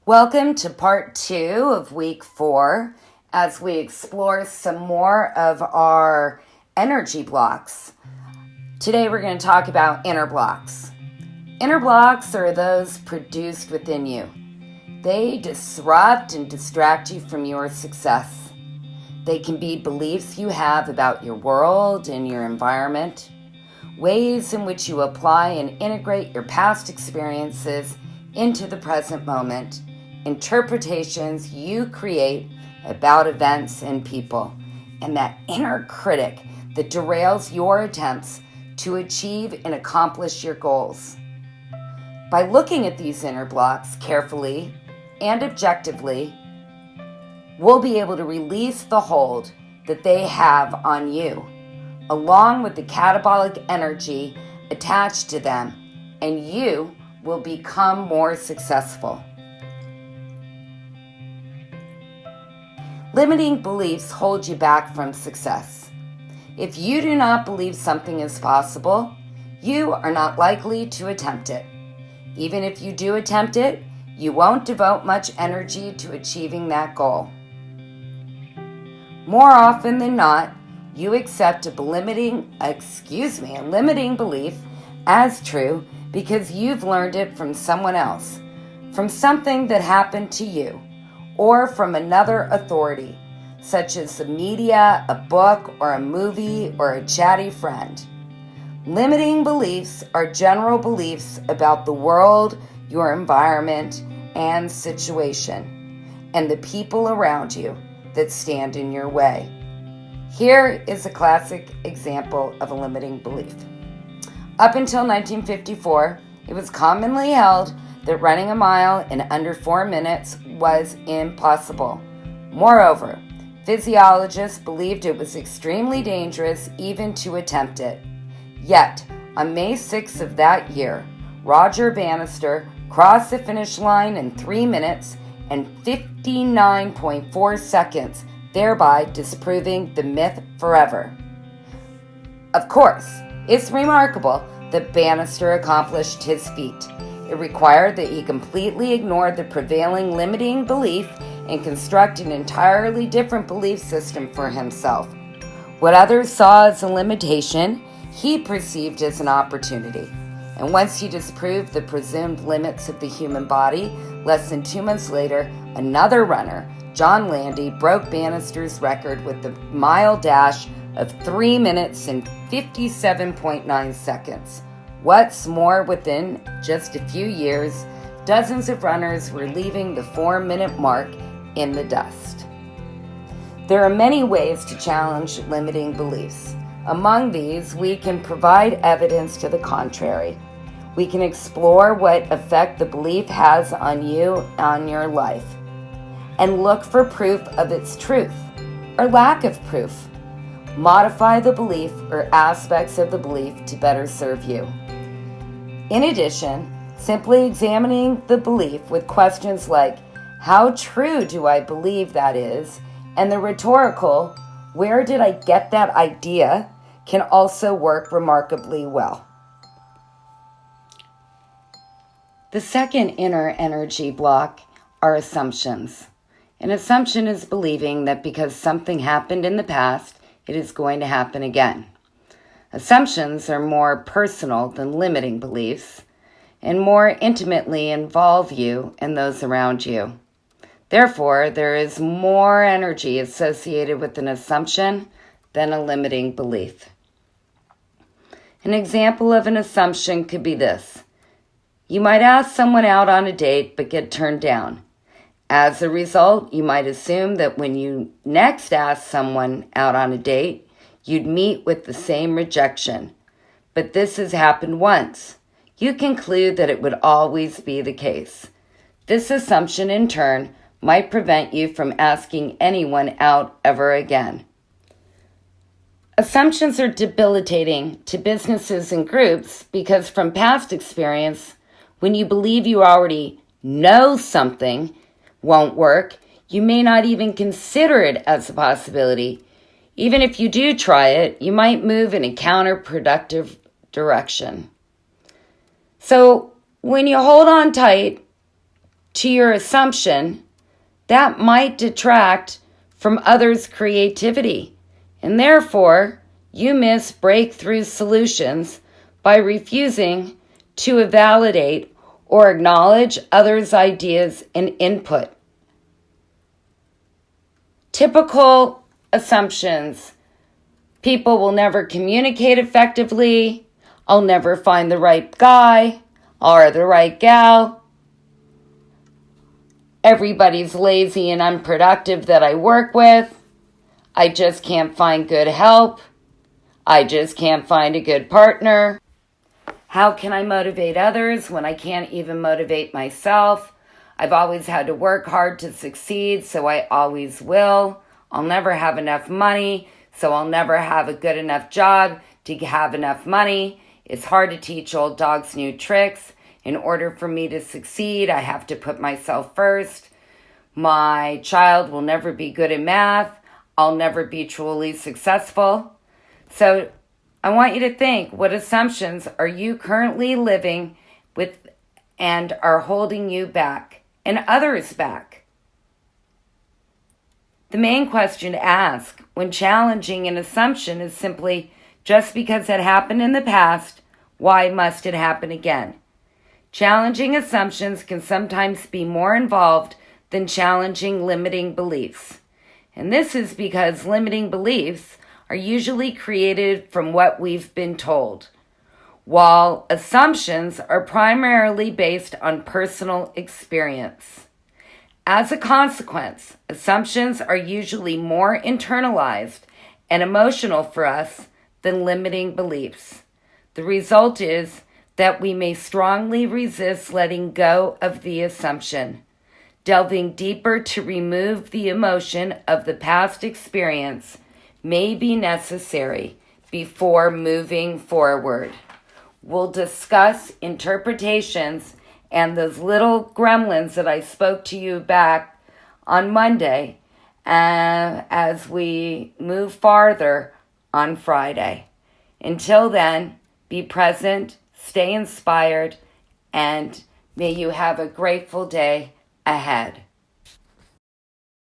Welcome to part 2 of week 4 as we explore some more of our energy blocks. Today we're going to talk about inner blocks. Inner blocks are those produced within you. They disrupt and distract you from your success. They can be beliefs you have about your world and your environment, ways in which you apply and integrate your past experiences into the present moment, interpretations you create about events and people, and that inner critic that derails your attempts to achieve and accomplish your goals. By looking at these inner blocks carefully and objectively, we'll be able to release the hold that they have on you, along with the catabolic energy attached to them, and you will become more successful. Limiting beliefs hold you back from success. If you do not believe something is possible, you are not likely to attempt it. Even if you do attempt it, you won't devote much energy to achieving that goal. More often than not, you accept a limiting belief as true because you've learned it from someone else, from something that happened to you, or from another authority, such as the media, a book, or a movie, or a chatty friend. Limiting beliefs are general beliefs about the world, your environment, and situation, and the people around you that stand in your way. Here is a classic example of a limiting belief. Up until 1954, it was commonly held that running a mile in under 4 minutes was impossible. Moreover, physiologists believed it was extremely dangerous even to attempt it. Yet, on May 6th of that year, Roger Bannister crossed the finish line in 3 minutes and 59.4 seconds, thereby disproving the myth forever. Of course, it's remarkable that Bannister accomplished his feat. It required that he completely ignore the prevailing limiting belief and construct an entirely different belief system for himself. What others saw as a limitation, he perceived as an opportunity. And once he disproved the presumed limits of the human body, less than 2 months later, another runner, John Landy, broke Bannister's record with the mile dash of 3 minutes and 57.9 seconds. What's more, within just a few years, dozens of runners were leaving the 4-minute mark in the dust. There are many ways to challenge limiting beliefs. Among these, we can provide evidence to the contrary. We can explore what effect the belief has on you, on your life, and look for proof of its truth or lack of proof. Modify the belief or aspects of the belief to better serve you. In addition, simply examining the belief with questions like, how true do I believe that is? And the rhetorical, where did I get that idea? Can also work remarkably well. The second inner energy block are assumptions. An assumption is believing that because something happened in the past, it is going to happen again. Assumptions are more personal than limiting beliefs and more intimately involve you and those around you. Therefore, there is more energy associated with an assumption than a limiting belief. An example of an assumption could be this. You might ask someone out on a date but get turned down. As a result, you might assume that when you next ask someone out on a date, you'd meet with the same rejection. But this has happened once. You conclude that it would always be the case. This assumption, in turn, might prevent you from asking anyone out ever again. Assumptions are debilitating to businesses and groups because from past experience, when you believe you already know something won't work, you may not even consider it as a possibility. Even if you do try it, you might move in a counterproductive direction. So when you hold on tight to your assumption, that might detract from others' creativity, and therefore you miss breakthrough solutions by refusing to validate or acknowledge others' ideas and input. Typical assumptions: people will never communicate effectively, I'll never find the right guy or the right gal, everybody's lazy and unproductive that I work with, I just can't find good help, I just can't find a good partner. How can I motivate others when I can't even motivate myself? I've always had to work hard to succeed, so I always will. I'll never have enough money, so I'll never have a good enough job to have enough money. It's hard to teach old dogs new tricks. In order for me to succeed, I have to put myself first. My child will never be good at math. I'll never be truly successful. So I want you to think, what assumptions are you currently living with and are holding you back and others back? The main question to ask when challenging an assumption is simply, just because it happened in the past, why must it happen again? Challenging assumptions can sometimes be more involved than challenging limiting beliefs. And this is because limiting beliefs are usually created from what we've been told, while assumptions are primarily based on personal experience. As a consequence, assumptions are usually more internalized and emotional for us than limiting beliefs. The result is that we may strongly resist letting go of the assumption. Delving deeper to remove the emotion of the past experience may be necessary before moving forward. We'll discuss interpretations and those little gremlins that I spoke to you back on Monday as we move farther on Friday. Until then, be present, stay inspired, and may you have a grateful day ahead.